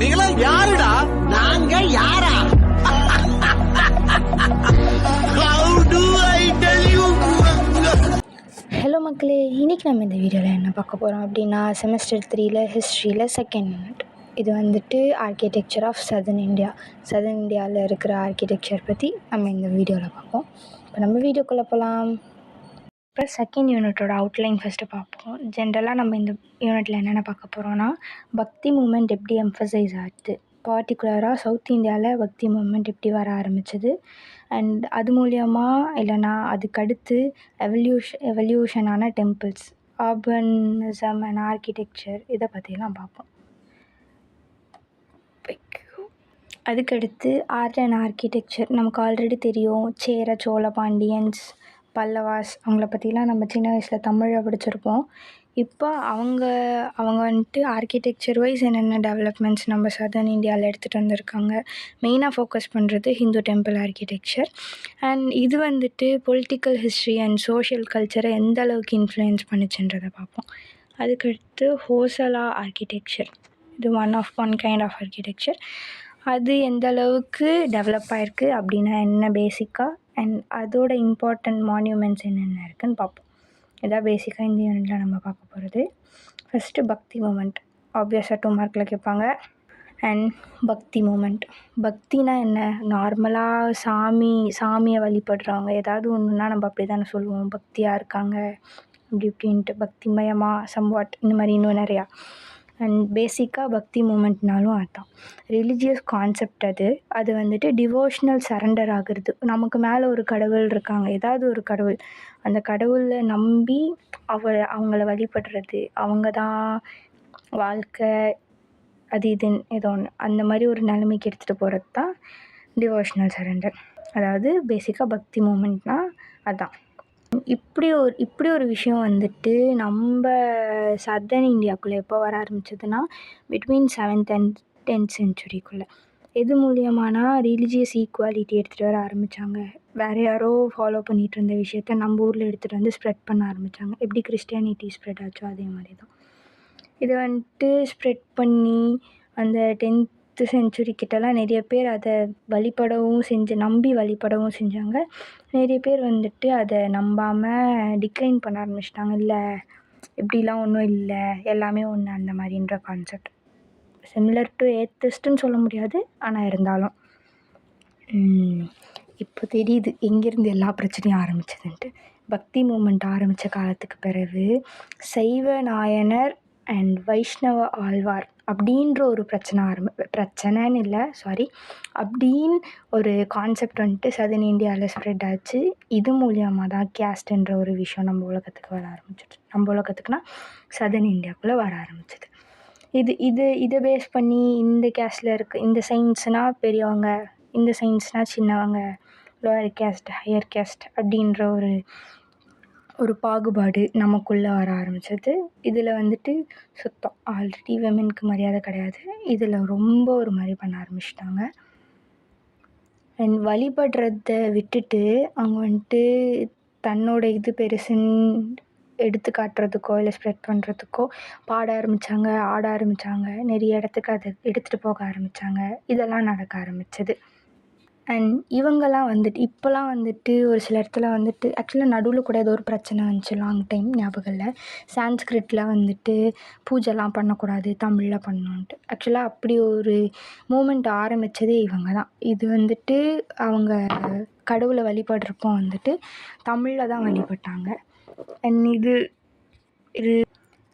நீங்களா யாருடா? நாங்க யாரா? How do I tell you? Hello மக்களே, இன்றைக்கி நம்ம இந்த வீடியோவில் என்ன பார்க்க போகிறோம் அப்படின்னா, செமஸ்டர் 3ல் ஹிஸ்ட்ரியில் செகண்ட் யூனிட். இது வந்துட்டு architecture of southern India. Southern இந்தியாவில் இருக்கிற ஆர்கிடெக்சர் பற்றி நம்ம இந்த வீடியோவில் பார்ப்போம். இப்போ நம்ம வீடியோக்குள்ளே போகலாம். இப்போ செகண்ட் யூனிட்டோட அவுட்லைன் ஃபஸ்ட்டு பார்ப்போம். ஜென்ரலாக நம்ம இந்த யூனிட்டில் என்னென்ன பார்க்க போகிறோன்னா, பக்தி மூமெண்ட் எப்படி எம்ஃபசைஸ் ஆகுது, பர்டிகுலராக சவுத் இந்தியாவில் பக்தி மூமெண்ட் எப்படி வர ஆரம்பிச்சது, அண்ட் அது மூலியமா இல்லைனா அதுக்கடுத்து எவல்யூஷனான டெம்பிள்ஸ், ஆர்பனிசம் அண்ட் ஆர்கிடெக்சர், இதை பற்றிலாம் பார்ப்போம். அதுக்கடுத்து ஆர்ட் அண்ட் ஆர்கிடெக்சர் நமக்கு ஆல்ரெடி தெரியும். சேர, சோழ, பாண்டியன்ஸ், பல்லவாஸ், அவங்கள பற்றிலாம் நம்ம சின்ன வயசில் தமிழில் படிச்சிருப்போம். இப்போ அவங்க வந்துட்டு ஆர்கிடெக்சர் வைஸ் என்னென்ன டெவலப்மெண்ட்ஸ் நம்ம சதர்ன் இந்தியாவில் எடுத்துகிட்டு வந்திருக்காங்க. மெயினாக ஃபோக்கஸ் பண்ணுறது ஹிந்து டெம்பிள் ஆர்கிடெக்சர். அண்ட் இது வந்துட்டு பொலிட்டிக்கல் ஹிஸ்ட்ரி அண்ட் சோஷியல் கல்ச்சரை எந்த அளவுக்கு இன்ஃப்ளூயன்ஸ் பண்ணிச்சுன்றதை பார்ப்போம். அதுக்கடுத்து ஹோசலா ஆர்கிடெக்சர், இது ஒன் கைண்ட் ஆஃப் ஆர்கிடெக்சர். அது எந்த அளவுக்கு டெவலப் ஆகிருக்கு அப்படின்னா என்ன பேசிக்காக, அண்ட் அதோட இம்பார்ட்டண்ட் மான்யூமெண்ட்ஸ் என்னென்ன இருக்குதுன்னு பார்ப்போம். இதான் பேசிக்காக இந்த யூனிட்டில் நம்ம பார்க்க போகிறது. ஃபஸ்ட்டு பக்தி மூமெண்ட், ஆப்வியஸாக 2 மார்க்கில் கேட்பாங்க. அண்ட் பக்தி மூமெண்ட், பக்தினா என்ன? நார்மலாக சாமியை வழிபடுறவங்க ஏதாவது ஒன்றுனா நம்ம அப்படி தானே சொல்லுவோம், பக்தியாக இருக்காங்க அப்படி இப்படின்ட்டு, பக்திமயமாக சம்வாட், இந்த மாதிரி இன்னும் நிறையா. அண்ட் பேசிக்காக பக்தி மூமெண்ட்னாலும் அதுதான் ரிலீஜியஸ் கான்செப்ட். அது வந்துட்டு டிவோஷ்னல் சரண்டர் ஆகுறது. நமக்கு மேலே ஒரு கடவுள் இருக்காங்க, ஏதாவது ஒரு கடவுள், அந்த கடவுளை நம்பி அவங்கள வழிபடுறது, அவங்க தான் வாழ்க்கை, அது இதுன்னு ஏதோ ஒன்று, அந்த மாதிரி ஒரு நிலைமைக்கு எடுத்துகிட்டு போகிறது தான் டிவோஷ்னல் சரண்டர். அதாவது பேசிக்காக பக்தி மூமெண்ட்னால் அதுதான். இப்படி ஒரு விஷயம் வந்துட்டு நம்ம சதர்ன் இந்தியாவுக்குள்ளே எப்போ வர ஆரம்பிச்சதுன்னா, பிட்வீன் 7th and 10th சென்ச்சுரிக்குள்ளே. எது மூலியமானா ரிலீஜியஸ் ஈக்குவாலிட்டி எடுத்துகிட்டு வர ஆரம்பித்தாங்க. வேறு யாரோ ஃபாலோ பண்ணிகிட்டு இருந்த விஷயத்த நம்ம ஊரில் எடுத்துகிட்டு வந்து ஸ்ப்ரெட் பண்ண ஆரம்பித்தாங்க. எப்படி கிறிஸ்டியானிட்டி ஸ்ப்ரெட் ஆச்சோ அதே மாதிரி தான் இதை வந்துட்டு ஸ்ப்ரெட் பண்ணி அந்த 10th சென்ச்சுரி கிட்டலாம் நிறைய பேர் அதை நம்பி வழிபடவும் செஞ்சாங்க. நிறைய பேர் வந்துட்டு அதை நம்பாமல் டிக்ளைன் பண்ண ஆரம்பிச்சிட்டாங்க. இல்லை, இப்படிலாம் ஒன்றும் இல்லை, எல்லாமே ஒன்று, அந்த மாதிரின்ற கான்செப்ட். சிமிலர் டு ஏத்திஸ்ட்டுன்னு சொல்ல முடியாது, ஆனால் இருந்தாலும் இப்போ தெரியுது எங்கேருந்து எல்லா பிரச்சனையும் ஆரம்பிச்சதுன்ட்டு. பக்தி மூமெண்ட் ஆரம்பித்த காலத்துக்கு பிறகு சைவ நாயனர் அண்ட் வைஷ்ணவ ஆழ்வார் அப்படின்ற ஒரு பிரச்சனைன்னு இல்லை, அப்படின்னு ஒரு கான்செப்ட் வந்துட்டு சதர்ன் இந்தியாவில் ஸ்ப்ரெட் ஆச்சு. இது மூலியமாக தான் கேஸ்ட்ன்ற ஒரு விஷயம் நம்ம உலகத்துக்கு வர ஆரம்பிச்சிடுச்சு. நம்ம உலகத்துக்குனா சதர்ன் இந்தியாவுக்குள்ளே வர ஆரம்பிச்சிது. இதை பேஸ் பண்ணி இந்த கேஸ்டில் இருக்க இந்த சயின்ஸ்னால் பெரியவங்க, இந்த சயின்ஸ்னால் சின்னவங்க, லோயர் கேஸ்ட், ஹையர் கேஸ்ட் அப்படின்ற ஒரு பாகுபாடு நமக்குள்ளே வர ஆரம்பித்தது. இதில் வந்துட்டு சுத்தம் ஆல்ரெடி விமென்க்கு மரியாதை கிடையாது, இதில் ரொம்ப ஒரு மாதிரி பண்ண ஆரம்பிச்சிட்டாங்க. அண்ட் வழிபடுறத விட்டுட்டு அவங்க வந்துட்டு தன்னோட இது பெருசுன்னு எடுத்து காட்டுறதுக்கோ இல்லை ஸ்ப்ரெட் பண்ணுறதுக்கோ பாட ஆரம்பித்தாங்க, ஆட ஆரம்பித்தாங்க, நிறைய இடத்துக்கு அதை எடுத்துகிட்டு போக ஆரம்பித்தாங்க. இதெல்லாம் நடக்க ஆரம்பிச்சது. அண்ட் இவங்கெல்லாம் வந்துட்டு இப்போலாம் வந்துட்டு ஒரு சில இடத்துல வந்துட்டு ஆக்சுவலாக நடுவில் கூட ஏதோ ஒரு பிரச்சனை வந்துச்சு, லாங் டைம் ஞாபகம் இல்லை. சான்ஸ்கிரிட்டில் வந்துட்டு பூஜைலாம் பண்ணக்கூடாது, தமிழில் பண்ணணுன்ட்டு. ஆக்சுவலாக அப்படி ஒரு மூமெண்ட் ஆரம்பித்ததே இவங்க தான். இது வந்துட்டு அவங்க கடவுளை வழிபடுறப்போ வந்துட்டு தமிழில் தான் வழிபட்டாங்க.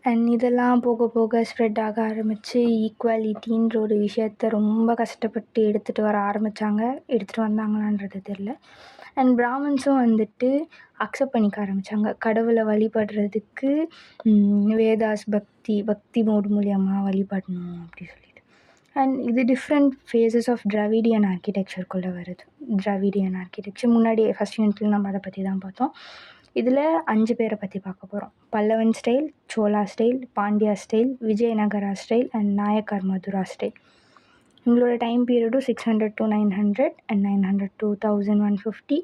அண்ட் இதெல்லாம் போக போக ஸ்ப்ரெட் ஆக ஆரம்பித்து ஈக்குவாலிட்டின்ற ஒரு விஷயத்த ரொம்ப கஷ்டப்பட்டு எடுத்துகிட்டு வந்தாங்களான்றது தெரில. அண்ட் பிராமின்ஸும் வந்துட்டு அக்செப்ட் பண்ணிக்க ஆரம்பித்தாங்க. கடவுளை வழிபடுறதுக்கு வேதாஸ் பக்தி மோடு மூலியமாக வழிபடணும் அப்படி சொல்லிட்டு. அண்ட் இது டிஃப்ரெண்ட் ஃபேஸஸ் ஆஃப் டிராவிடியன் ஆர்கிடெக்சருக்குள்ளே வருது. டிராவிடியன் ஆர்கிடெக்சர் முன்னாடி ஃபஸ்ட் யூனிட்டில் நம்ம அதை பற்றி தான் பார்த்தோம். இதில் 5 பேரை பற்றி பார்க்க போகிறோம். Pallavan style, Chola style, Pandya style, Vijayanagara style and Nayakar Madura style. இவங்களோட டைம் பீரியடும் 600 to 900 and 900 to 1150,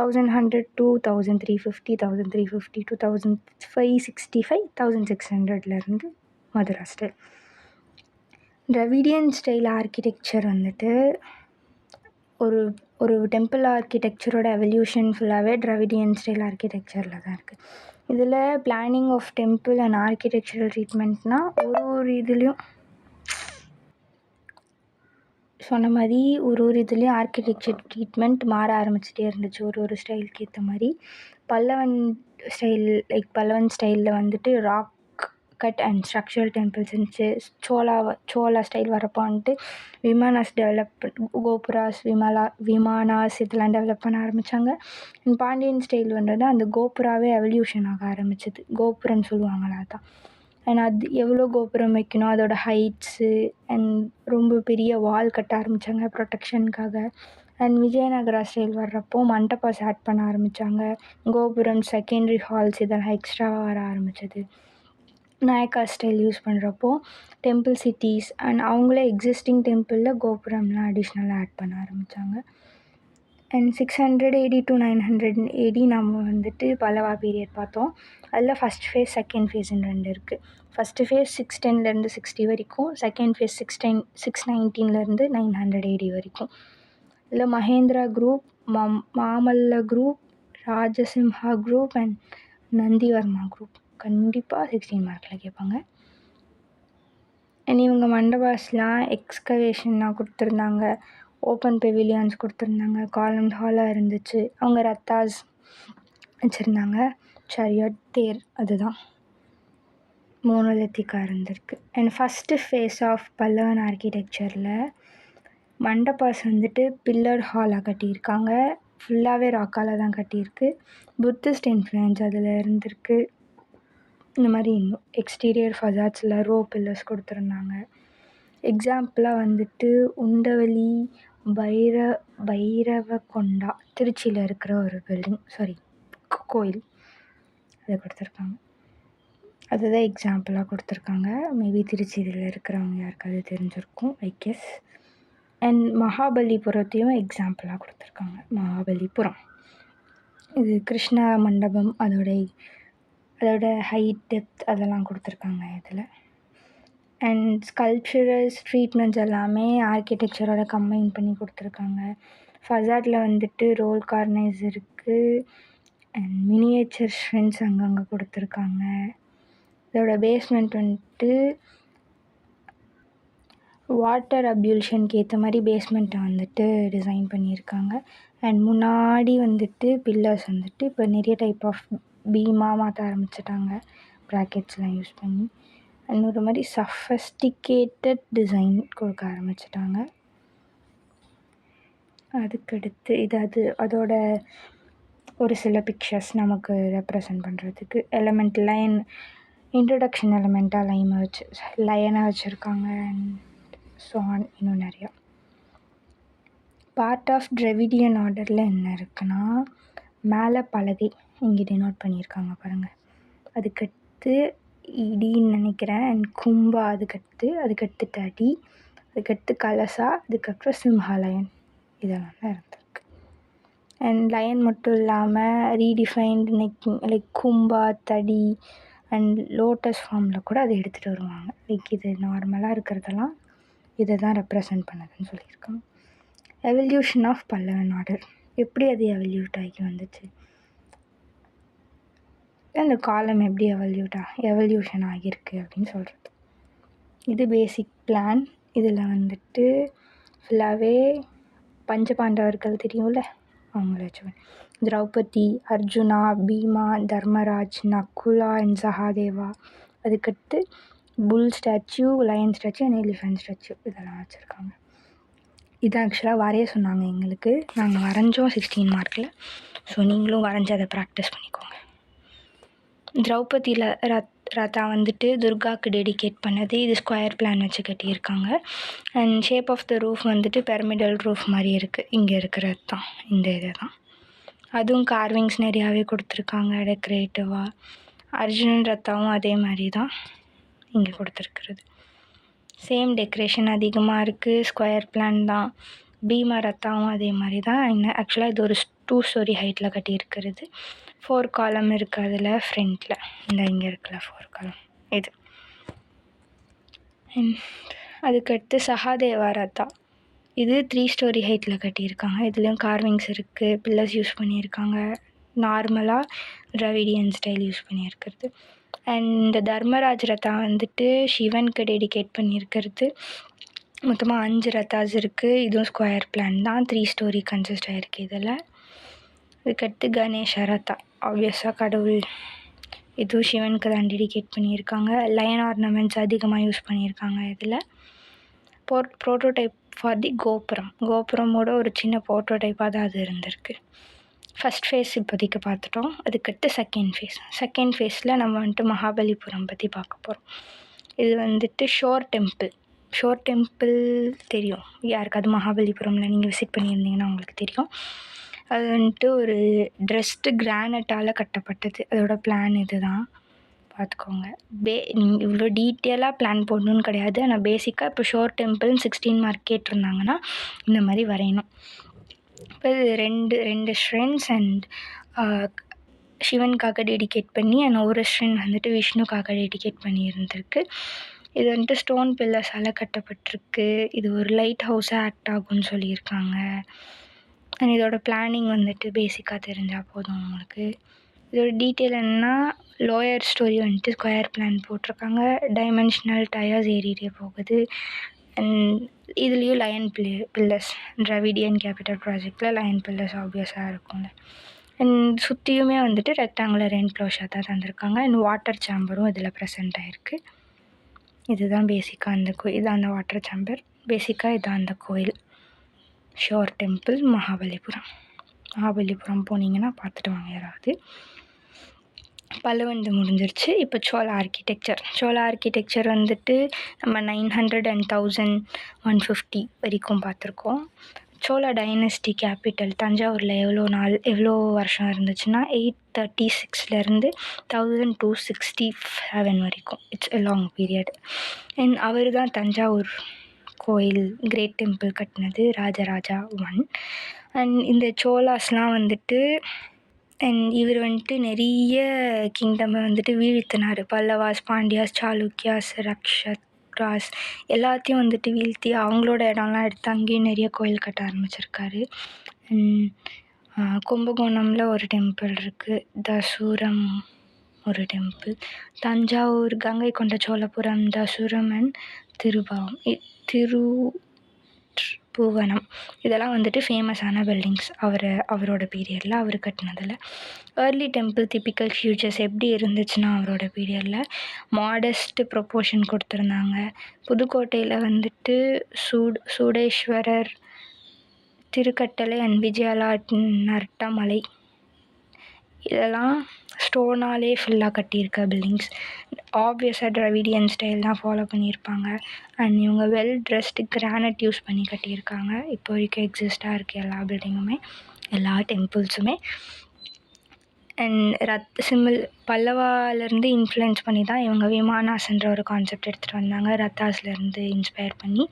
1100 to 1350, 1350 to 1565, 1600 Madura style. Dravidian style architecture வந்துட்டு ஒரு ஒரு டெம்பிள் ஆர்கிடெக்சரோட எவல்யூஷன் ஃபுல்லாகவே டிராவிடியன் ஸ்டைல் ஆர்கிடெக்சரில் தான் இருக்குது. இதில் planning of temple and architectural ட்ரீட்மெண்ட்னால் ஒரு இதுலேயும் சொன்ன மாதிரி ஒரு இதுலேயும் ஆர்கிடெக்சர் ட்ரீட்மெண்ட் மாற ஆரம்பிச்சிட்டே இருந்துச்சு ஒரு ஸ்டைலுக்கு ஏற்ற மாதிரி. பல்லவன் ஸ்டைலில் வந்துட்டு rock cut and structural temples இருந்துச்சு. சோலா ஸ்டைல் வரப்போ வந்துட்டு விமானாஸ் கோபுராஸ் விமானாஸ் இதெல்லாம் டெவலப் பண்ண ஆரம்பித்தாங்க. பாண்டியன் ஸ்டைல் வந்துட்டு அந்த கோபுராவே எவல்யூஷன் ஆக ஆரம்பிச்சிது. கோபுரம்னு சொல்லுவாங்களா அதான். அண்ட் அது எவ்வளோ கோபுரம் வைக்கணும், அதோட ஹைட்ஸு அண்ட் ரொம்ப பெரிய வால் கட்ட ஆரம்பித்தாங்க ப்ரொடெக்ஷனுக்காக. அண்ட் விஜயநகரா ஸ்டைல் வர்றப்போ மண்டபாஸ் ஆட் பண்ண ஆரம்பித்தாங்க. கோபுரம், செகண்டரி ஹால்ஸ் இதெல்லாம் எக்ஸ்ட்ராவாக வர ஆரம்பிச்சது. நாயக்கா ஸ்டைல் யூஸ் பண்ணுறப்போ டெம்பிள் சிட்டிஸ் அண்ட் அவங்களே எக்ஸிஸ்டிங் டெம்பிளில் கோபுரம்லாம் அடிஷ்னலாக ஆட் பண்ண ஆரம்பித்தாங்க. அண்ட் 600 AD to 900 AD நம்ம வந்துட்டு பல்லவா பீரியட் பார்த்தோம். அதில் ஃபஸ்ட் ஃபேஸ் செகண்ட் ஃபேஸ்ன்னு 2 இருக்குது. ஃபஸ்ட்டு ஃபேஸ் 610 60 வரைக்கும், செகண்ட் ஃபேஸ் 619 900 AD வரைக்கும். இதில் Mahendra group, Mamalla group, Rajasimha group and Nandivarma group கண்டிப்பாக 16 மார்க்கில் கேட்பாங்க. அண்ட் இவங்க மண்டபாஸ்லாம் எக்ஸ்கவேஷன்லாம் கொடுத்துருந்தாங்க, ஓப்பன் பெவிலியன்ஸ் கொடுத்துருந்தாங்க, காலம் ஹாலாக இருந்துச்சு. அவங்க ரத்தாஸ் வச்சுருந்தாங்க, சரியட் தேர் அதுதான் மோனோலித்திக்காக இருந்திருக்கு. And first phase of Pallavan ஆர்கிடெக்சரில் மண்டபாஸ் வந்துட்டு பில்லர் ஹாலாக கட்டியிருக்காங்க. ஃபுல்லாகவே ராக்கால் தான் கட்டியிருக்கு. புத்திஸ்ட் இன்ஃப்ளூயன்ஸ் அதில் இருந்திருக்கு. இந்த மாதிரி இன்னும் எக்ஸ்டீரியர் ஃபசாட்ஸில் ரோ பில்லர்ஸ் கொடுத்துருந்தாங்க. எக்ஸாம்பிளாக வந்துட்டு உண்டவலி பைரவகொண்டா திருச்சியில் இருக்கிற ஒரு கோயில் அதை கொடுத்துருக்காங்க. அதுதான் எக்ஸாம்பிளாக கொடுத்துருக்காங்க. மேபி திருச்சியில் இருக்கிறவங்க யாருக்காவது தெரிஞ்சிருக்கும் ஐ கெஸ். அண்ட் மகாபலிபுரத்தையும் எக்ஸாம்பிளாக கொடுத்துருக்காங்க. மகாபலிபுரம் இது கிருஷ்ணா மண்டபம், அதோட ஹைட் டெப்த் அதெல்லாம் கொடுத்துருக்காங்க இதில். அண்ட் ஸ்கல்ப்சரல்ஸ் ட்ரீட்மெண்ட்ஸ் எல்லாமே ஆர்கிடெக்சரோட கம்பைன் பண்ணி கொடுத்துருக்காங்க. ஃபசாட்டில் வந்துட்டு ரோல் கார்னைஸ் இருக்குது அண்ட் மினியேச்சர் ஷ்ரின்ஸ் அங்கங்கே கொடுத்துருக்காங்க. இதோட பேஸ்மெண்ட் வந்துட்டு வாட்டர் அப்யூல்ஷனுக்கு ஏற்ற மாதிரி பேஸ்மெண்ட்டை வந்துட்டு டிசைன் பண்ணியிருக்காங்க. அண்ட் முன்னாடி வந்துட்டு பில்லர்ஸ் வந்துட்டு இப்போ நிறைய டைப் ஆஃப் பீமாக மாற்ற ஆரம்பிச்சிட்டாங்க, ப்ராக்கெட்ஸ்லாம் யூஸ் பண்ணி. அண்ட் ஒரு மாதிரி சஃபஸ்டிகேட்டட் டிசைன் கொடுக்க ஆரம்பிச்சிட்டாங்க. அதுக்கடுத்து அதோட ஒரு சில பிக்சர்ஸ் நமக்கு ரெப்ரசன்ட் பண்ணுறதுக்கு எலமெண்ட் லைன், இன்ட்ரடக்ஷன் எலமெண்ட்டாக லைனை வச்சுருக்காங்க. அண்ட் ஸோ ஆன் இன்னும் நிறையா. பார்ட் ஆஃப் டிராவிடியன் ஆர்டரில் என்ன இருக்குன்னா, மேலே பலகை இங்கே டினோட் பண்ணியிருக்காங்க பாருங்கள். அதுக்கடுத்து இடின்னு நினைக்கிறேன். அண்ட் கும்பா அதுக்கடுத்து தடி, அதுக்கடுத்து கலசா, அதுக்கப்புறம் சிம்ஹாலயன் இதெல்லாம் தான் இருந்திருக்கு. அண்ட் லயன் மட்டும் இல்லாமல் ரீடிஃபைன்டு லைக் கும்பா, தடி அண்ட் லோட்டஸ் ஃபார்மில் கூட அதை எடுத்துகிட்டு வருவாங்க. லைக் இது நார்மலாக இருக்கிறதெல்லாம் இதை தான் ரெப்ரசன்ட் பண்ணுதுன்னு சொல்லியிருக்காங்க. எவல்யூஷன் ஆஃப் பல்லவன் ஆர்டர், எப்படி அது எவல்யூட் ஆகி வந்துச்சு, அந்த காலம் எப்படி எவல்யூஷன் ஆகியிருக்கு அப்படின்னு சொல்கிறது. இது பேசிக் பிளான். இதில் வந்துட்டு ஃபுல்லாகவே பஞ்சபாண்டவர்கள் தெரியும்ல, அவங்கள வச்சுவேன். திரௌபதி, அர்ஜுனா, பீமா, தர்மராஜ், நக்குலா அண்ட் சகாதேவா, அதுக்கடுத்து bull statue, lion statue and elephant statue இதெல்லாம் வச்சுருக்காங்க. இது ஆக்சுவலாக வரைய சொன்னாங்க எங்களுக்கு, நாங்கள் வரைஞ்சோம் 16 மார்க்கில். ஸோ நீங்களும் வரைஞ்சி அதை ப்ராக்டிஸ் பண்ணிக்கோங்க. திரௌபதியில் ரதா வந்துட்டு துர்காவுக்கு டெடிகேட் பண்ணது. இது ஸ்கொயர் பிளான் வச்சு கட்டியிருக்காங்க. And shape of the roof வந்துட்டு பெரமிடல் ரூஃப் மாதிரி இருக்குது. இங்கே இருக்கிறது தான் இந்த இது தான். அதுவும் கார்விங்ஸ் நிறையாவே கொடுத்துருக்காங்க டெக்கரேட்டிவாக. அர்ஜுனன் ரத்தாவும் அதே மாதிரி தான் இங்கே கொடுத்துருக்குறது. சேம் டெக்கரேஷன் அதிகமாக இருக்குது, ஸ்கொயர் பிளான் தான். பீமா ரத்தாவும் அதே மாதிரி தான். ஆக்சுவலாக இது ஒரு 2 ஸ்டோரி ஹைட்டில் கட்டியிருக்கிறது. 4 காலம் இருக்குது அதில் ஃப்ரண்ட்டில். இங்கே இருக்குல்ல 4 காலம் இது. அதுக்கடுத்து சகாதேவா ரதா. இது 3 ஸ்டோரி ஹைட்டில் கட்டியிருக்காங்க. இதுலேயும் கார்விங்ஸ் இருக்குது, பில்லர்ஸ் யூஸ் பண்ணியிருக்காங்க. நார்மலாக டிராவிடியன் ஸ்டைல் யூஸ் பண்ணியிருக்கிறது. அண்ட் தர்மராஜ் ரதா வந்துட்டு சிவனுக்கு டெடிகேட் பண்ணியிருக்கிறது. மொத்தமாக 5 ரத்தாஸ் இருக்குது. இதுவும் ஸ்கொயர் பிளான் தான். 3 ஸ்டோரி கன்சிஸ்ட் ஆகிருக்கு இதில். இதுக்கடுத்து கணேஷ ரதா, ஆப்வியஸாக கடவுள். இதுவும் சிவனுக்கு தான் டெடிகேட் பண்ணியிருக்காங்க. லைன் ஆர்னமெண்ட்ஸ் அதிகமாக யூஸ் பண்ணியிருக்காங்க இதில். ப்ரோட்டோடைப் ஃபார் தி கோபுரமோட ஒரு சின்ன ப்ரோட்டோடைப்பாக தான் அது இருந்திருக்கு. ஃபஸ்ட் ஃபேஸ் இப்போதைக்கு பார்த்துட்டோம். அதுக்கடுத்து செகண்ட் ஃபேஸில் நம்ம வந்துட்டு மகாபலிபுரம் பற்றி பார்க்க போகிறோம். இது வந்துட்டு ஷோர் டெம்பிள் தெரியும் யாருக்காவது? மகாபலிபுரமில் நீங்கள் விசிட் பண்ணியிருந்தீங்கன்னா உங்களுக்கு தெரியும். அது வந்துட்டு ஒரு ட்ரெஸ்டு கிரானைட்டால் கட்டப்பட்டது. அதோட பிளான் இது தான், பார்த்துக்கோங்க. நீங்கள் இவ்வளோ டீட்டெயிலாக பிளான் போடணுன்னு கிடையாது. ஆனால் பேசிக்காக இப்போ ஷோர் டெம்பிள்னு 16 மார்க் கேட்டிருந்தாங்கன்னா இந்த மாதிரி வரையணும். இப்போ இது ரெண்டு ஷ்ரென்ஸ் அண்ட் சிவனுக்காக டெடிகேட் பண்ணி, அண்ட் ஒரு ஷ்ரென் வந்துட்டு விஷ்ணுக்காக டெடிகேட் பண்ணி இருந்திருக்கு. இது வந்துட்டு ஸ்டோன் பில்லர்ஸால் கட்டப்பட்டிருக்கு. இது ஒரு லைட் ஹவுஸாக ஆக்ட் ஆகும்னு சொல்லியிருக்காங்க. அண்ட் இதோட பிளானிங் வந்துட்டு பேசிக்காக தெரிஞ்சால் போதும் உங்களுக்கு. இதோட டீட்டெயில் என்னென்னா, லோயர் ஸ்டோரி வந்துட்டு ஸ்கொயர் பிளான் போட்டிருக்காங்க. டைமென்ஷனல் டயர்ஸ் ஏறிட்டே போகுது. அண்ட் இதுலேயும் லயன் பில்லர்ஸ், டிராவிடியன் கேபிட்டல் ப்ராஜெக்டில் லயன் பில்லர்ஸ் ஆப்வியஸாக இருக்கும்ல. அண்ட் சுற்றியுமே வந்துட்டு ரெக்டாங்குலர் என்க்ளோஷர் தான் தந்திருக்காங்க. அண்ட் வாட்டர் சேம்பரும் இதில் ப்ரெசென்ட் ஆகிருக்கு. இதுதான் பேசிக்காக அந்த இதான் அந்த வாட்டர் சேம்பர். பேசிக்காக இதான் அந்த கோயில், ஷோர் டெம்பிள், மகாபலிபுரம் போனீங்கன்னா பார்த்துட்டு வாங்க யாராவது. பல்லவன்து முடிஞ்சிருச்சு. இப்போ சோழ ஆர்கிடெக்சர் வந்துட்டு நம்ம 900 and 1150 வரைக்கும் பார்த்துருக்கோம். சோழ டைனஸ்டி கேபிட்டல் தஞ்சாவூரில் எவ்வளோ வருஷம் இருந்துச்சுன்னா 836 1267 வரைக்கும். It's a long period. And அவர் தான் தஞ்சாவூர் கோயில் கிரேட் டெம்பிள் கட்டினது, ராஜராஜா 1. அண்ட் இந்த சோழாஸ்லாம் வந்துட்டு அண்ட் இவர் வந்துட்டு நிறைய கிங்டமை வந்துட்டு வீழ்த்தினார். பல்லவாஸ், பாண்டியாஸ், சாளுக்கியாஸ், ரக்ஷத்ராஸ் எல்லாத்தையும் வந்துட்டு வீழ்த்தி அவங்களோட இடம்லாம் எடுத்து அங்கேயும் நிறைய கோயில் கட்ட ஆரம்பிச்சிருக்காரு. கும்பகோணமில் ஒரு டெம்பிள் இருக்குது, தசூரம் ஒரு டெம்பிள், தஞ்சாவூர், கங்கை கொண்ட சோழபுரம், தசூரம் அண்ட் திருப்புவனம் இதெல்லாம் வந்துட்டு ஃபேமஸான பில்டிங்ஸ் அவரோட பீரியடில் அவர் கட்டினதில். ஏர்லி டெம்பிள் டிப்பிக்கல் ஃபியூச்சர்ஸ் எப்படி இருந்துச்சுன்னா, அவரோட பீரியடில் மாடஸ்ட் ப்ரொப்போர்ஷன் கொடுத்துருந்தாங்க. புதுக்கோட்டையில் வந்துட்டு சூடேஸ்வரர், திருக்கட்டளை அண்ட் விஜயாலா நர்ட்டமலை இதெல்லாம் ஸ்டோனாலே ஃபுல்லாக கட்டியிருக்க பில்டிங்ஸ். ஆப்வியஸாக டிராவிடியன் ஸ்டைல் தான் ஃபாலோ பண்ணியிருப்பாங்க. அண்ட் இவங்க வெல் ட்ரெஸ்டு கிரானைட் யூஸ் பண்ணி கட்டியிருக்காங்க. இப்போ வரைக்கும் எக்ஸிஸ்டாக இருக்குது எல்லா பில்டிங்குமே, எல்லா டெம்பிள்ஸுமே. அண்ட் பல்லவாலேருந்து இன்ஃப்ளூயன்ஸ் பண்ணி தான் இவங்க விமானாஸ்ன்ற ஒரு கான்செப்ட் எடுத்துகிட்டு வந்தாங்க, ரத்தாஸ்லேருந்து இன்ஸ்பயர் பண்ணி.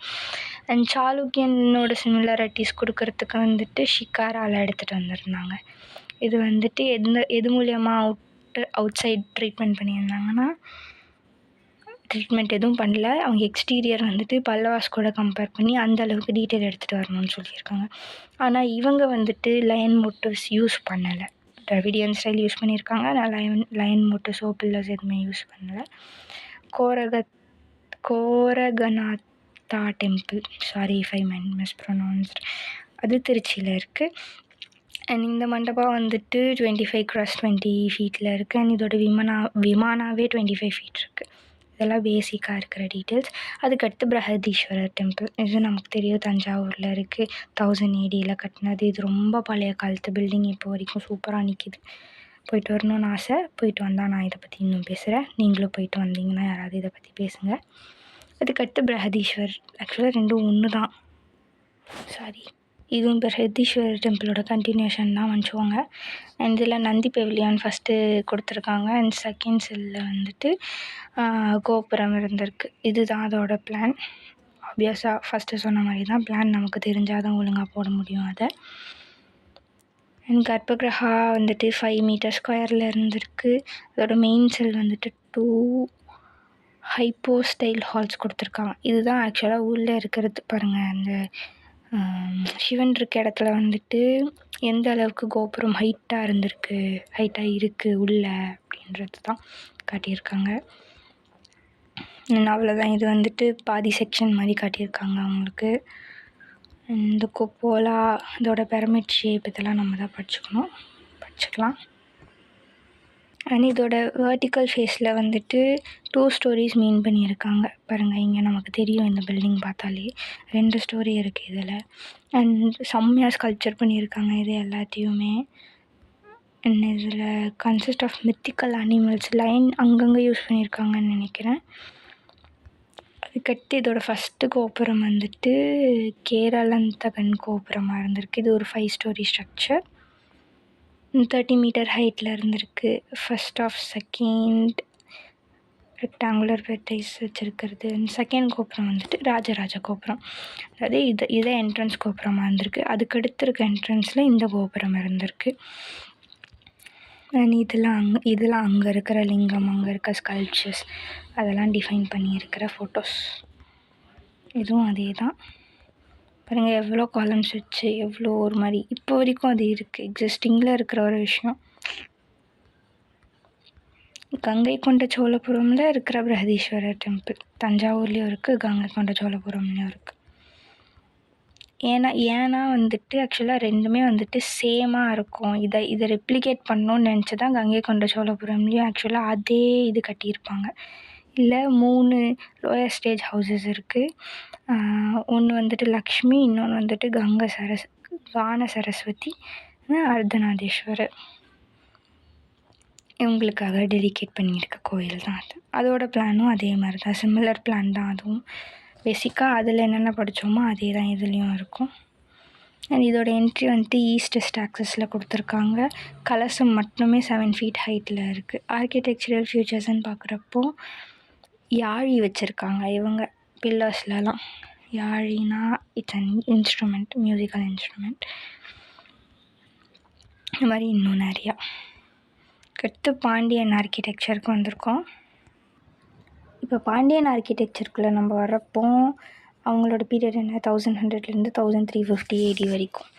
அண்ட் சாளுக்கியனோட சிமிலாரிட்டிஸ் கொடுக்கறதுக்கு வந்துட்டு ஷிக்காராவில் எடுத்துகிட்டு வந்திருந்தாங்க. இது வந்துட்டு எது மூலியமாக அவுட் சைட் ட்ரீட்மெண்ட் பண்ணியிருந்தாங்கன்னா, ட்ரீட்மெண்ட் எதுவும் பண்ணல. அவங்க எக்ஸ்டீரியர் வந்துட்டு பல்லவாஸ் கூட கம்பேர் பண்ணி அந்தளவுக்கு டீட்டெயில் எடுத்துகிட்டு வரணும்னு சொல்லியிருக்காங்க. ஆனால் இவங்க வந்துட்டு லயன் மோட்டிவ்ஸ் யூஸ் பண்ணலை. டிராவிடியன் ஸ்டைல் யூஸ் பண்ணியிருக்காங்க. ஆனால் லயன் மோட்டிவ்ஸோ பில்லர்ஸ் எதுவுமே யூஸ் பண்ணலை. கோரகநாத்தா டெம்பிள், சாரி இஃப் ஐ மிஸ்ப்ரொனவுன்ஸ்ட், அது திருச்சியில் இருக்குது. அண்ட் இந்த மண்டபம் வந்துட்டு 25x20 ஃபீட்டில் இருக்குது. அண்ட் இதோட விமானாவே 25 ஃபீட் இருக்குது. இதெல்லாம் பேசிக்காக இருக்கிற டீட்டெயில்ஸ். அதுக்கடுத்து பிரகதீஸ்வரர் டெம்பிள், இது நமக்கு தெரியும், தஞ்சாவூரில் இருக்குது. 1000 ADயில் கட்டினது. இது ரொம்ப பழைய காலத்து பில்டிங், இப்போ வரைக்கும் சூப்பராக நிற்கிது. போயிட்டு வரணும்னு ஆசை. போயிட்டு வந்தால் நான் இதை பற்றி இன்னும் பேசுகிறேன். நீங்களும் போயிட்டு வந்தீங்கன்னா யாராவது இதை பற்றி பேசுங்க. அதுக்கடுத்து பிரகதீஸ்வர், ஆக்சுவலாக ரெண்டும் ஒன்று தான், சாரி, இதுவும் பிரகதீஸ்வரர் டெம்பிளோட கண்டினியூஷன் தான் வச்சுக்கோங்க. அண்ட் இதில் நந்தி பெவிலியான் ஃபஸ்ட்டு கொடுத்துருக்காங்க. அண்ட் செகண்ட் செல்லில் வந்துட்டு கோபுரம் இருந்திருக்கு. இதுதான் அதோட பிளான். ஆப்வியஸாக ஃபஸ்ட்டு சொன்ன மாதிரி தான் பிளான், நமக்கு தெரிஞ்சால் தான் ஒழுங்காக போட முடியும் அதை. அண்ட் கர்ப்பகிரஹா வந்துட்டு 5 மீட்டர் ஸ்கொயரில் இருந்திருக்கு. அதோட மெயின் செல் வந்துட்டு ஹைப்போ ஸ்டைல் ஹால்ஸ் கொடுத்துருக்காங்க. இதுதான் ஆக்சுவலாக உள்ளே இருக்கிறது பாருங்கள். அந்த சிவன் இருக்க இடத்துல வந்துட்டு எந்த அளவுக்கு கோபுரம் ஹைட்டாக இருக்குது உள்ளே அப்படின்றது தான் காட்டியிருக்காங்க. அவ்வளோதான். இது வந்துட்டு பாதி செக்ஷன் மாதிரி காட்டியிருக்காங்க அவங்களுக்கு. இந்த குப்போலா, இதோட பிரமிட் ஷேப், இதெல்லாம் நம்ம தான் படிச்சுக்கலாம். அண்ட் இதோட வெர்டிக்கல் ஃபேஸில் வந்துட்டு 2 ஸ்டோரிஸ் மீன் பண்ணியிருக்காங்க பாருங்கள். இங்கே நமக்கு தெரியும் இந்த பில்டிங் பார்த்தாலே 2 ஸ்டோரி இருக்குது இதில். அண்ட் செம்மையாக ஸ்கல்ப்சர் பண்ணியிருக்காங்க இது எல்லாத்தையுமே. அண்ட் இதில் consist of mythical animals line அங்கங்கே யூஸ் பண்ணியிருக்காங்கன்னு நினைக்கிறேன். அதுக்கடுத்து இதோட ஃபஸ்ட்டு கோபுரம் வந்துட்டு கேரளந்தகன் கோபுரமாக இருந்திருக்கு. இது ஒரு 5 ஸ்டோரி ஸ்ட்ரக்சர், 30 மீட்டர் ஹைட்டில் இருந்திருக்கு. First of second rectangular vertices வச்சுருக்கிறது. செகண்ட் கோபுரம் வந்துட்டு ராஜராஜ கோபுரம், அதாவது இதை என்ட்ரன்ஸ் கோபுரமாக இருந்திருக்கு. அதுக்கடுத்து இருக்க என்ட்ரன்ஸில் இந்த கோபுரம் இருந்திருக்கு. அண்ட் இதெல்லாம் அங்கே இருக்கிற லிங்கம், அங்கே இருக்க ஸ்கல்ப்சர்ஸ், அதெல்லாம் டிஃபைன் பண்ணியிருக்கிற ஃபோட்டோஸ். இதுவும் அதே தான் பாருங்கள். எவ்வளோ காலம்ஸ் வச்சு எவ்வளோ ஒரு மாதிரி இப்போ வரைக்கும் அது இருக்குது, எக்ஸிஸ்டிங்கில் இருக்கிற ஒரு விஷயம். கங்கை கொண்ட சோழபுரமில் இருக்கிற பிரகதீஸ்வரர் டெம்பிள் தஞ்சாவூர்லேயும் இருக்குது, கங்கை கொண்ட சோழபுரம்லேயும் இருக்குது. ஏன்னா வந்துட்டு ஆக்சுவலாக ரெண்டுமே வந்துட்டு சேமாக இருக்கும். இதை ரெப்ளிகேட் பண்ணணுன்னு நினச்சி தான் கங்கை கொண்ட சோழபுரம்லேயும் ஆக்சுவலாக அதே இது கட்டியிருப்பாங்க. இல்லை 3 லோயர் ஸ்டேஜ் ஹவுசஸ் இருக்குது. ஒன்று வந்துட்டு லக்ஷ்மி, இன்னொன்று வந்துட்டு கான சரஸ்வதி, அர்த்தநாதீஸ்வரர், இவங்களுக்காக டெடிகேட் பண்ணியிருக்க கோயில் தான் அது. அதோட பிளானும் அதே மாதிரி தான், சிமிலர் பிளான் தான் அதுவும். பேசிக்காக அதில் என்னென்ன படித்தோமோ அதே தான் இதுலேயும் இருக்கும். அண்ட் இதோட என்ட்ரி வந்துட்டு ஈஸ்ட் வெஸ்ட் ஆக்சஸில் கொடுத்துருக்காங்க. கலசம் மட்டுமே 7 ஃபீட் ஹைட்டில் இருக்குது. ஆர்கிடெக்சரல் ஃபியூச்சர்ஸ்ன்னு பார்க்குறப்போ யாழி வச்சுருக்காங்க இவங்க பில்லர்ஸ்லலாம். யாழினா it's an instrument, musical instrument. இந்த மாதிரி இன்னும் நிறையா. அடுத்து பாண்டியன் ஆர்கிடெக்சருக்கு வந்திருக்கோம். இப்போ பாண்டியன் ஆர்கிடெக்சருக்குள்ளே நம்ம வர்றப்போ அவங்களோட பீரியட் என்ன 1100லேருந்து 1350 AD வரைக்கும்.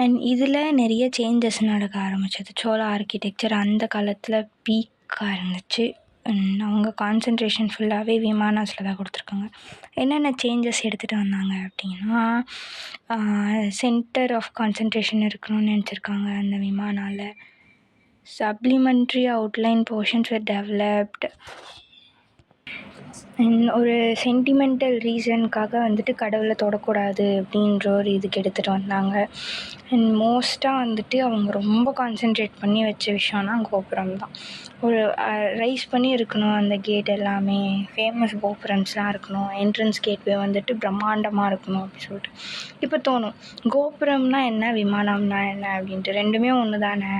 அண்ட் இதில் நிறைய சேஞ்சஸ் நடக்க ஆரம்பிச்சது. சோழ ஆர்கிடெக்சர் அந்த காலத்தில் பீக்காக இருந்துச்சு. அவங்க கான்சன்ட்ரேஷன் ஃபுல்லாகவே விமானாஸில் தான் கொடுத்துருக்காங்க. என்னென்ன சேஞ்சஸ் எடுத்துகிட்டு வந்தாங்க அப்படின்னா, சென்டர் ஆஃப் கான்சன்ட்ரேஷன் இருக்கணும்னு நினச்சிருக்காங்க அந்த விமானாவில். Supplementary outline portions were developed. And ஒரு சென்டிமெண்டல் ரீசனுக்காக வந்துட்டு கடவுளை தொடக்கூடாது அப்படின்ற ஒரு இதுக்கு எடுத்துகிட்டு வந்தாங்க. அண்ட் மோஸ்ட்டாக வந்துட்டு அவங்க ரொம்ப கான்சென்ட்ரேட் பண்ணி வச்ச விஷயம்னா கோபுரம் தான். ஒரு ரைஸ் பண்ணி இருக்கணும் அந்த கேட் எல்லாமே, ஃபேமஸ் கோபுரம்ஸ்லாம் இருக்கணும், என்ட்ரன்ஸ் கேட்வே வந்துட்டு பிரம்மாண்டமாக இருக்கணும் அப்படி சொல்லிட்டு. இப்போ தோணும், கோபுரம்னா என்ன, விமானம்னா என்ன அப்படின்ட்டு. ரெண்டுமே ஒன்று தானே?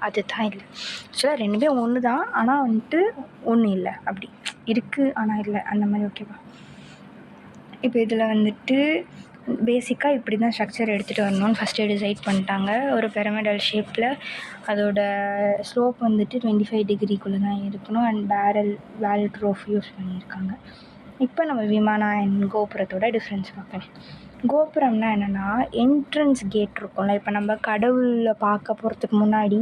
அது தான் இல்லை. ஆக்சுவலாக ரெண்டுமே ஒன்று தான், ஆனால் வந்துட்டு ஒன்று இல்லை, அப்படி இருக்குது ஆனால் இல்லை, அந்த மாதிரி. ஓகேவா? இப்போ இதில் வந்துட்டு பேசிக்காக இப்படி தான் ஸ்ட்ரக்சர் எடுத்துகிட்டு வரணும்னு ஃபஸ்ட்டு டிசைட் பண்ணிட்டாங்க. ஒரு பிரமிடல் ஷேப்பில் அதோட ஸ்லோப் வந்துட்டு 25 டிகிரிக்குள்ளே தான் இருக்கணும். அண்ட் வேல் ரோஃப் யூஸ் பண்ணியிருக்காங்க. இப்போ நம்ம விமானம் அண்ட் கோபுரத்தோட டிஃப்ரென்ஸ் பார்ப்பேன். கோபுரம்னா என்னென்னா, என்ட்ரன்ஸ் கேட் இருக்கும்ல. இப்போ நம்ம கடவுளை பார்க்க போகிறதுக்கு முன்னாடி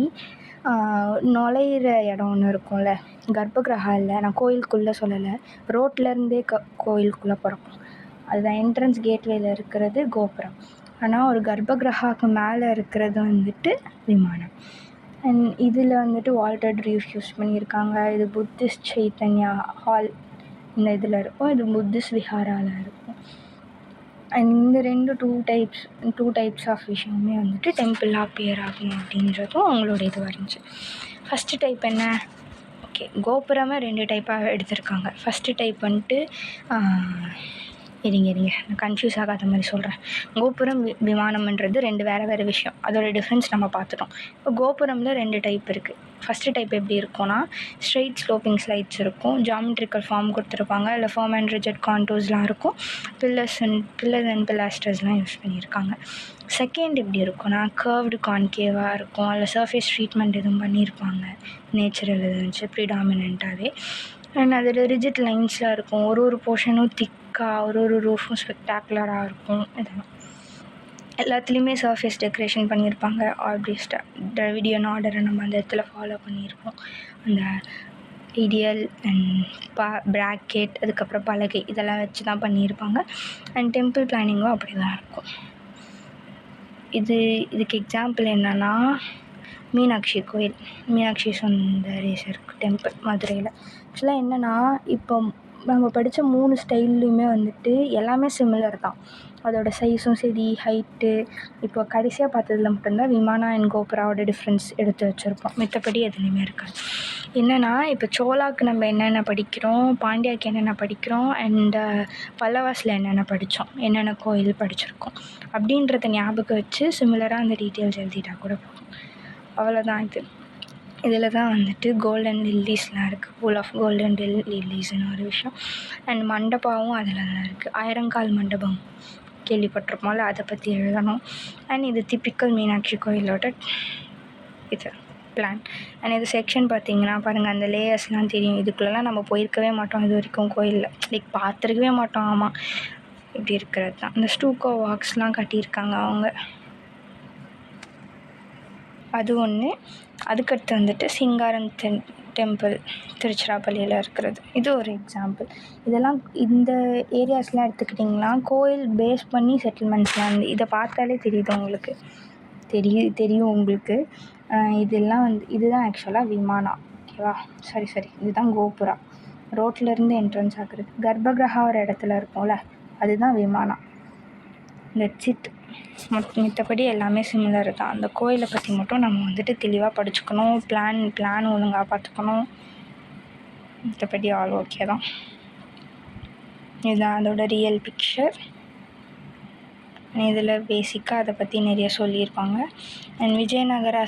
நுழையிற இடம் ஒன்று இருக்கும்ல, கர்ப்பகிரகா இல்லை, நான் கோயிலுக்குள்ளே சொல்லலை, ரோட்லேருந்தே கோயிலுக்குள்ளே போகிறோம், அதுதான் என்ட்ரன்ஸ் கேட்வேயில் இருக்கிறது கோபுரம். ஆனால் ஒரு கர்ப்பகிரகாவுக்கு மேலே இருக்கிறது வந்துட்டு விமானம். அண்ட் இதில் வந்துட்டு வால்டட் ரீஃப் யூஸ் பண்ணியிருக்காங்க. இது புத்திஸ்ட் சைத்தன்யா ஹால் இந்த இதில் இருக்கும், இது புத்திஸ்ட் விஹாராவில் இருக்கும். அண்ட் இந்த டூ டைப்ஸ் ஆஃப் விஷயமே வந்துட்டு டெம்பிளாக அப்பியர் ஆகணும் அப்படின்றதும் அவங்களோட இதுவாக இருந்துச்சு. ஃபஸ்ட்டு டைப் என்ன? ஓகே, கோபுரமே 2 டைப்பாக எடுத்திருக்காங்க. ஃபஸ்ட்டு டைப் வந்துட்டு இருங்க நான் கன்ஃபியூஸ் ஆகாத மாதிரி சொல்கிறேன். கோபுரம் விமானம்ன்றது 2 வேறு விஷயம். அதோட டிஃப்ரென்ஸ் நம்ம பார்த்துட்டோம். இப்போ கோபுரமில் 2 டைப் இருக்குது. ஃபஸ்ட்டு டைப் எப்படி இருக்கும்னா, ஸ்ட்ரெயிட் ஸ்லோப்பிங் ஸ்லைட்ஸ் இருக்கும், ஜாமெட்ரிக்கல் ஃபார்ம் கொடுத்துருப்பாங்க, இல்லை ஃபார்ம் அண்ட் ரிஜிட் கான்டூர்ஸ்லாம் இருக்கும், பில்லர்ஸ் அண்ட் பிலாஸ்டர்ஸ்லாம் யூஸ் பண்ணியிருக்காங்க. செகண்ட் எப்படி இருக்கும்னா, கர்வ்டு கான்கேவாக இருக்கும், அதில் சர்ஃபேஸ் ட்ரீட்மெண்ட் எதுவும் பண்ணியிருப்பாங்க, நேச்சுரல் இருந்துச்சு ப்ரிடாமினண்ட்டாகவே. அண்ட் அதில் ரிஜிட் லைன்ஸ்லாம் இருக்கும். ஒரு போர்ஷனும் திக்காக, ஒரு ரூஃபும் ஸ்பெக்டாகுலராக இருக்கும். இதெல்லாம் எல்லாத்துலேயுமே சர்ஃபேஸ் டெக்கரேஷன் பண்ணியிருப்பாங்க. ஆப்வியஸ்டாக டிராவிடியன் ஆர்டரை நம்ம அந்த இடத்துல ஃபாலோ பண்ணியிருப்போம். அந்த ஐடியல் அண்ட் ப்ராக்கெட், அதுக்கப்புறம் பலகை, இதெல்லாம் வச்சு தான் பண்ணியிருப்பாங்க. அண்ட் டெம்பிள் பிளானிங்கும் அப்படி தான் இருக்கும். இதுக்கு எக்ஸாம்பிள் என்னென்னா மீனாட்சி கோயில், மீனாட்சி சுந்தரேஸ்வர் டெம்பிள் மதுரையில். ஆக்சுவலாக என்னென்னா, இப்போ நம்ம படித்த 3 ஸ்டைல்லையுமே வந்துட்டு எல்லாமே சிமிலர் தான். அதோட சைஸும் சரி, ஹைட்டு. இப்போ கடைசியாக பார்த்ததுல மட்டும்தான் விமானா அண்ட் கோபுராவோட டிஃப்ரென்ஸ் எடுத்து வச்சுருப்போம். மற்றபடி எதுலேயுமே இருக்காது. என்னென்னா, இப்போ சோலாவுக்கு நம்ம என்னென்ன படிக்கிறோம், பாண்டியாவுக்கு என்னென்ன படிக்கிறோம், அண்டு பல்லவாஸில் என்னென்ன படித்தோம், என்னென்ன கோயில் படிச்சிருக்கோம் அப்படின்றத ஞாபகம் வச்சு சிமிலராக அந்த டீட்டெயில்ஸ் எழுதிட்டா கூட போதும். அவ்வளோதான். இதில் தான் வந்துட்டு கோல்டன் லில்லிஸ்லாம் இருக்குது. பூல் ஆஃப் கோல்டன் லில்லிஸ்னு ஒரு விஷயம். அண்ட் மண்டபாவும் அதில் தான் இருக்குது. ஆயிரங்கால் மண்டபம் கேள்விப்பட்டிருப்போம்ல, அதை பற்றி எழுதணும். அண்ட் இது டிப்பிக்கல் மீனாட்சி கோயிலோட இது பிளான். அண்ட் இது செக்ஷன் பார்த்திங்கன்னா பாருங்கள், அந்த லேயர்ஸ்லாம் தெரியும். இதுக்குள்ளெல்லாம் நம்ம போயிருக்கவே மாட்டோம் இது வரைக்கும் கோயிலில். லைக் பார்த்துருக்கவே மாட்டோம். ஆமாம், இப்படி இருக்கிறது தான். இந்த ஸ்டூக்கோ வாக்ஸ்லாம் கட்டியிருக்காங்க அவங்க. அது ஒன்று. அதுக்கடுத்து வந்துட்டு சிங்காரம் டெம்பிள் திருச்சிராப்பள்ளியில் இருக்கிறது. இது ஒரு எக்ஸாம்பிள். இதெல்லாம் இந்த ஏரியாஸ்லாம் எடுத்துக்கிட்டிங்கன்னா கோயில் பேஸ் பண்ணி செட்டில்மெண்ட்ஸ்லாம் வந்து இதை பார்த்தாலே தெரியுது உங்களுக்கு, தெரியும் உங்களுக்கு. இதெல்லாம் இதுதான் ஆக்சுவலாக விமானா. ஓகேவா? சரி இதுதான் கோபுரா. ரோட்லேருந்து என்ட்ரன்ஸ் ஆகுறது. கர்ப்பகிரகா ஒரு இடத்துல இருக்கும்ல, அதுதான் விமானா. லெட்ஸ் மற்றபடி எல்லாமே சிமிலர் தான். அந்த கோயிலை பற்றி மட்டும் நம்ம வந்துட்டு தெளிவாக படிச்சுக்கணும். பிளான் ஒழுங்காக பார்த்துக்கணும். மற்றபடி ஆல் ஓகே தான். இதுதான் அதோட ரியல் பிக்சர். இதில் பேசிக்காக அதை பற்றி நிறைய சொல்லியிருப்பாங்க. அண்ட் விஜயநகர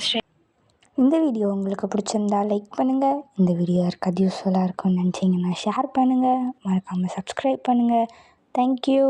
இந்த வீடியோ உங்களுக்கு பிடிச்சிருந்தா லைக் பண்ணுங்கள். இந்த வீடியோ யாருக்காவது யூஸ்ஃபுல்லாக இருக்கும்னு நினச்சிங்கன்னா ஷேர் பண்ணுங்கள். மறக்காமல் சப்ஸ்கிரைப் பண்ணுங்கள். தேங்க்யூ.